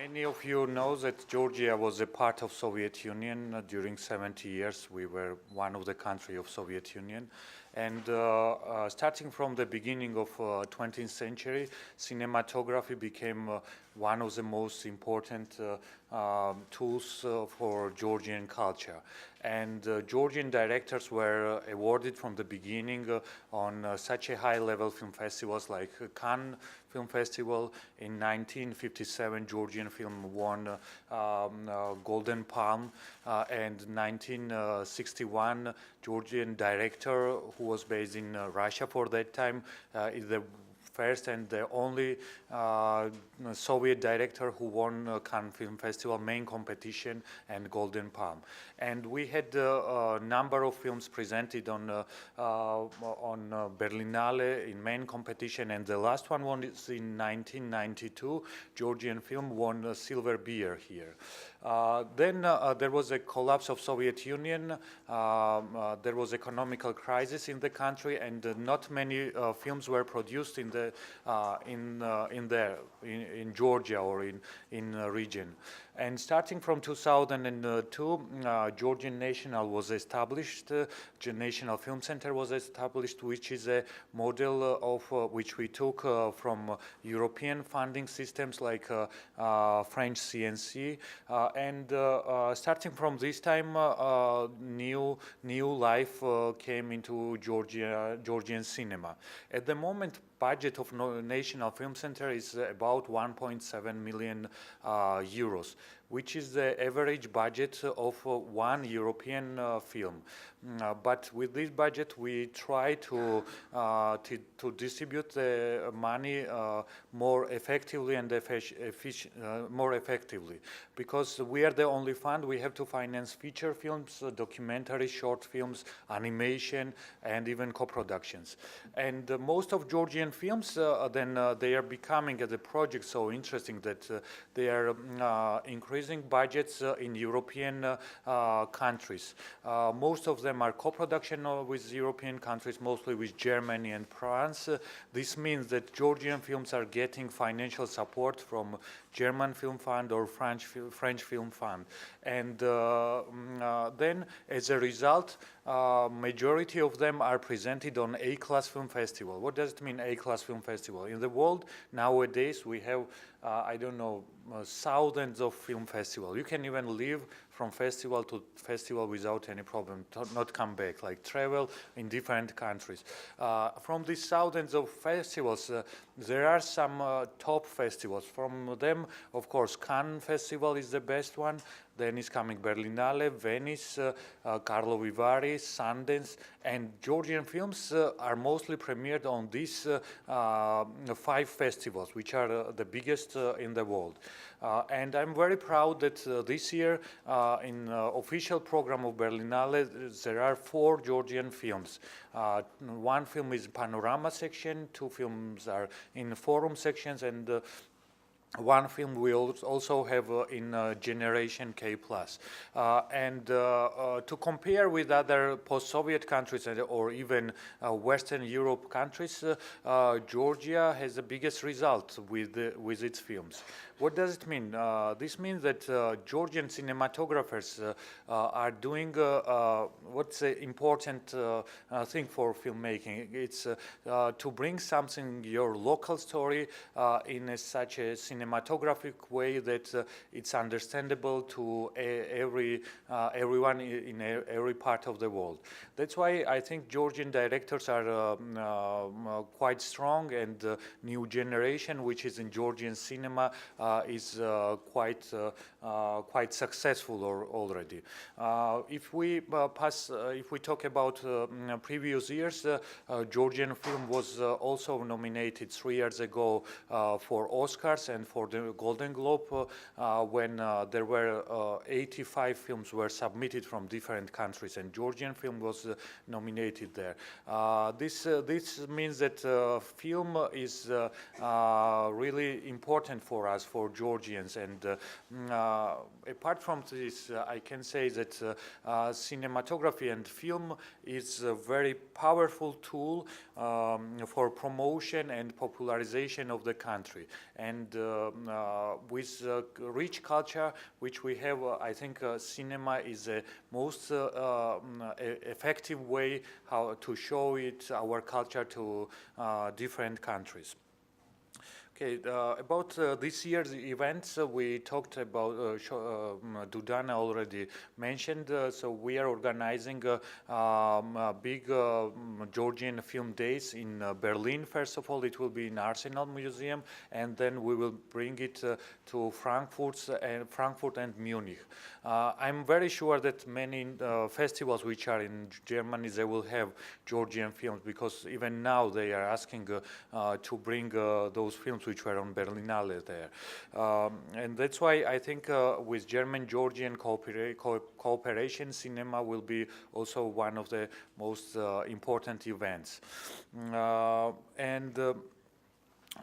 Many of you know that Georgia was a part of Soviet Union during 70 years. We were one of the countries of Soviet Union. And starting from the beginning of 20th century, cinematography became one of the most important tools for Georgian culture. And Georgian directors were awarded from the beginning on such a high-level film festivals like Cannes Film Festival. In 1957, Georgian film won Golden Palm, and 1961, Georgian director who was based in Russia for that time is the first and the only Soviet director who won Cannes Film Festival main competition and Golden Palm. And we had a number of films presented on Berlinale in main competition, and the last one was in 1992. Georgian film won Silver Beer here. Then there was a collapse of Soviet Union. There was economical crisis in the country, and not many films were produced in the in Georgia or in region. And starting from 2002, Georgian National was established. National Film Center was established, which is a model of which we took from European funding systems like French CNC. And starting from this time, new life came into Georgian cinema. At the moment, budget of National Film Center is about 1.7 million euros, which is the average budget of one European film. But with this budget, we try to distribute the money more effectively and more effectively, because we are the only fund. We have to finance feature films, documentaries, short films, animation, and even co-productions. And most of Georgian films, then they are becoming as a project so interesting that they are increasing budgets in European countries. Most of them are co-production with European countries, mostly with Germany and France. This means that Georgian films are getting financial support from German Film Fund or French Film Fund. And then, as a result, majority of them are presented on A-class film festival. What does it mean, A-class film festival? In the world, nowadays, we have, I don't know, thousands of film festivals. You can even live from festival to festival without any problem, not come back, like travel in different countries. From these thousands of festivals, there are some top festivals. From them, of course, Cannes Festival is the best one. Then is coming Berlinale, Venice, Karlovy Vary, Sundance, and Georgian films are mostly premiered on these 5 festivals, which are the biggest in the world. And I'm very proud that this year, in official program of Berlinale, there are 4 Georgian films. One film is panorama section, 2 films are in forum sections, and one film we also have in Generation K+. And to compare with other post-Soviet countries or even Western Europe countries, Georgia has the biggest result with its films. What does it mean? This means that Georgian cinematographers are doing what's the important thing for filmmaking. It's to bring something, your local story, in such a cinematographic way that it's understandable to everyone in every part of the world. That's why I think Georgian directors are quite strong, and new generation, which is in Georgian cinema, is quite successful already. If we talk about previous years, Georgian film was also nominated 3 years ago for Oscars and for the Golden Globe, when there were 85 films were submitted from different countries, and Georgian film was nominated there. This means that film is really important for us, for Georgians. And apart from this, I can say that cinematography and film is a very powerful tool for promotion and popularization of the country. And with rich culture which we have, I think cinema is the most effective way how to show it, our culture, to different countries. Okay, about this year's events, we talked about, Dudana already mentioned, so we are organizing big Georgian Film Days in Berlin. First of all, it will be in Arsenal Museum, and then we will bring it to Frankfurt and Munich. I'm very sure that many festivals which are in Germany, they will have Georgian films, because even now they are asking to bring those films which were on Berlinale there. And that's why I think with German-Georgian cooperation, cinema will be also one of the most important events. And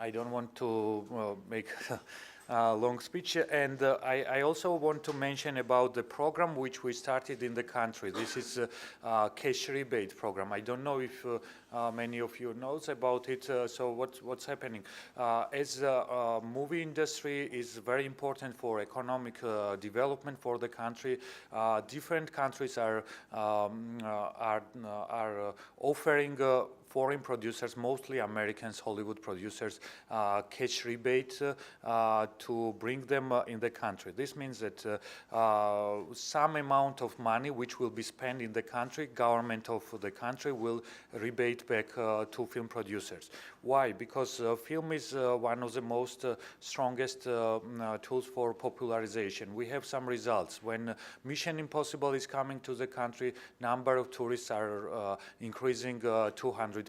I don't want to make long speech, and I also want to mention about the program which we started in the country. This is a cash rebate program. I don't know if many of you knows about it. So what's happening? As the movie industry is very important for economic development for the country, different countries are offering foreign producers, mostly Americans, Hollywood producers, cash rebate to bring them in the country. This means that some amount of money which will be spent in the country, government of the country will rebate back to film producers. Why? Because film is one of the most strongest tools for popularization. We have some results. When Mission Impossible is coming to the country, number of tourists are increasing 200%.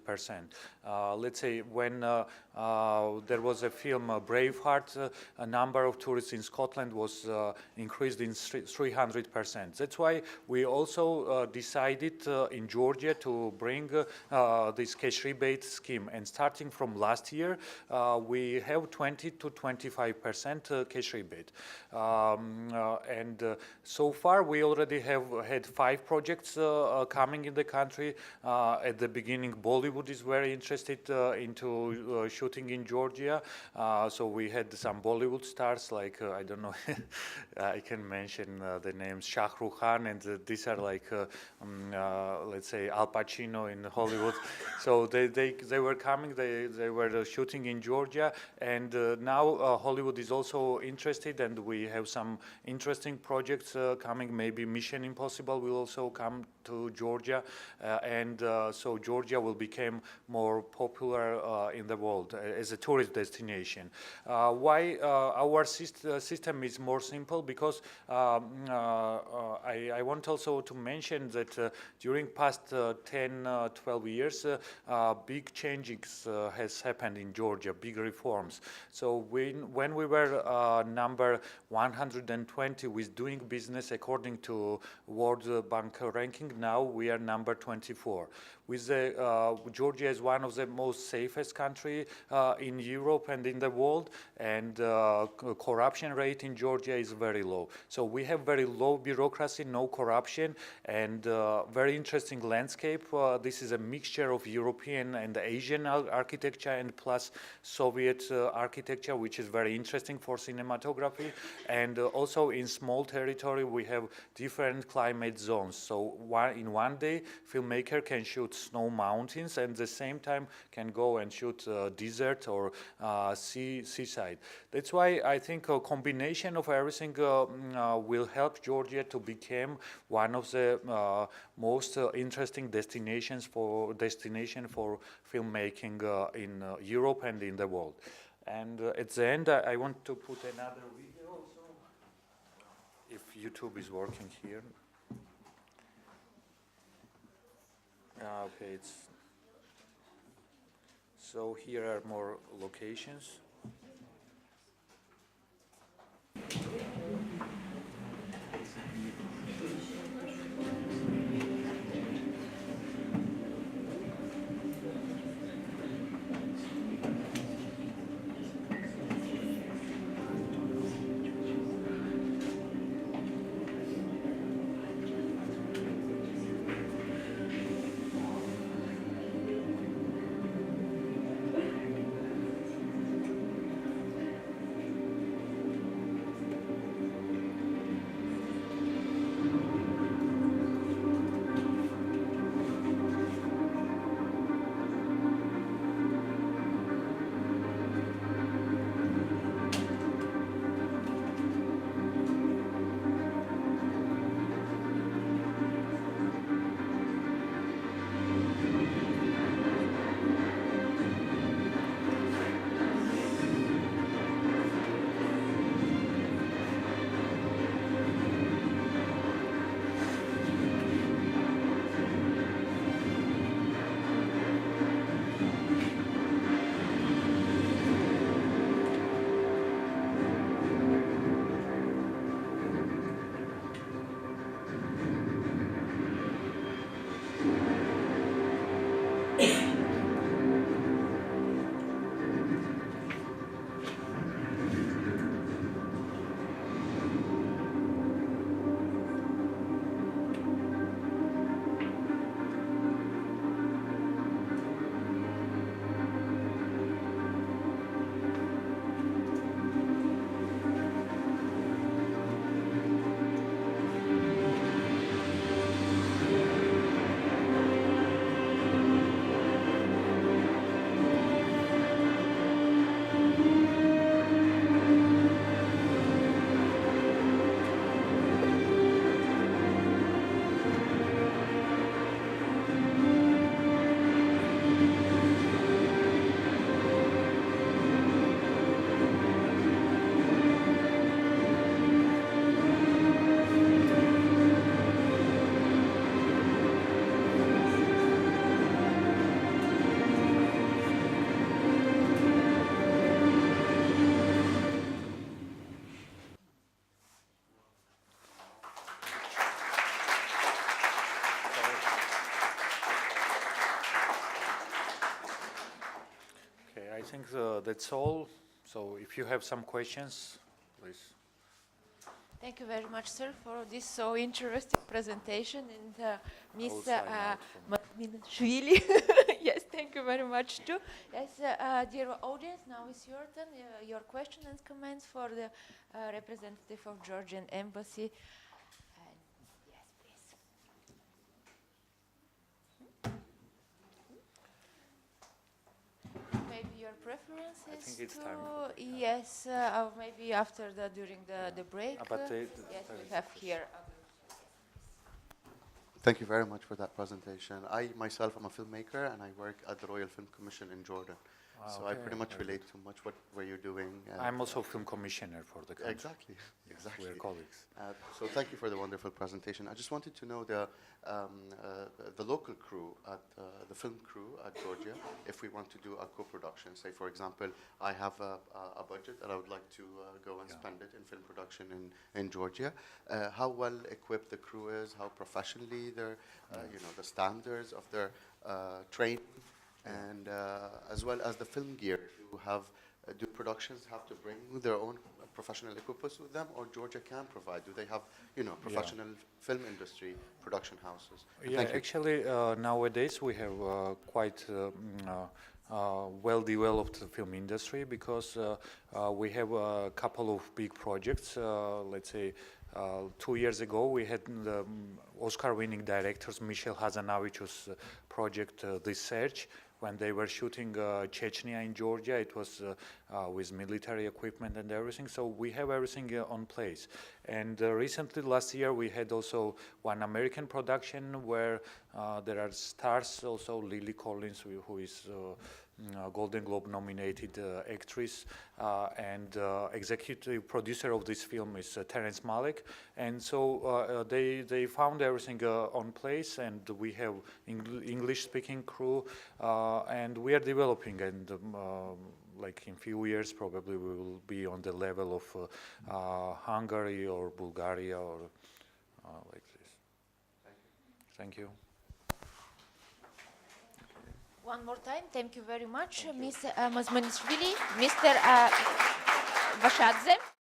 Let's say when there was a film Braveheart, a number of tourists in Scotland was increased in 300%. That's why we also decided in Georgia to bring this cash rebate scheme. And starting from last year, we have 20 to 25% cash rebate. And so far we already have had 5 projects coming in the country. At the beginning, Bollywood is very interested into shooting in Georgia. So we had some Bollywood stars like, I don't know, I can mention the names Shah Rukh Khan, and these are like, let's say, Al Pacino in Hollywood. So they were coming, they were shooting in Georgia, and now Hollywood is also interested, and we have some interesting projects coming. Maybe Mission Impossible will also come to Georgia, and so Georgia will become more popular in the world as a tourist destination. Why our system is more simple? Because I want also to mention that during past 10, 12 years, big changes has happened in Georgia, big reforms. So when we were number 120 with doing business according to World Bank ranking, now we are number 24. With Georgia is one of the most safest country in Europe and in the world, and corruption rate in Georgia is very low. So we have very low bureaucracy, no corruption, and very interesting landscape. This is a mixture of European and Asian architecture and plus Soviet architecture, which is very interesting for cinematography. And also in small territory, we have different climate zones. So in one day, filmmaker can shoot snow mountains and at the same time can go and shoot desert or seaside. That's why I think a combination of everything will help Georgia to become one of the most interesting destinations for filmmaking in Europe and in the world. And at the end, I want to put another video also, if YouTube is working here. Okay, so here are more locations. think that's all. So if you have some questions, please. Thank you very much, sir, for this so interesting presentation. And Ms. Masminashvili, yes, thank you very much too. Yes, dear audience, now is your turn. Your questions and comments for the representative of Georgian Embassy. Yes, please. Maybe your preference is I think it's to time. yes, or maybe after during the break. But yes, we have here. Thank you very much for that presentation. I myself am a filmmaker and I work at the Royal Film Commission in Jordan. So I pretty much relate to much what you're doing. I'm also film commissioner for the country. Exactly, Yes, exactly. we're colleagues. So thank you for the wonderful presentation. I just wanted to know the local crew at the film crew at Georgia, if we want to do a co-production. Say, for example, I have a budget and I would like to go and spend it in film production in Georgia. How well equipped the crew is, how professionally they're, the standards of their training, and as well as the film gear. Do productions have to bring their own professional equipment with them, or Georgia can provide? Do they have, professional film industry production houses? Yeah, actually, nowadays we have quite well-developed film industry, because we have a couple of big projects. Let's say 2 years ago, we had the Oscar-winning directors Michel Hazanavicius' project, The Search. When they were shooting Chechnya in Georgia, it was with military equipment and everything. So we have everything on place. And recently, last year, we had also one American production where there are stars, also Lily Collins, who is Golden Globe nominated actress, and executive producer of this film is Terrence Malick. And so they found everything on place, and we have English-speaking crew, and we are developing, and like in few years probably we will be on the level of Hungary or Bulgaria or like this. Thank you. One more time, thank you very much, Ms. Masminashvili, Mr. Vashadze.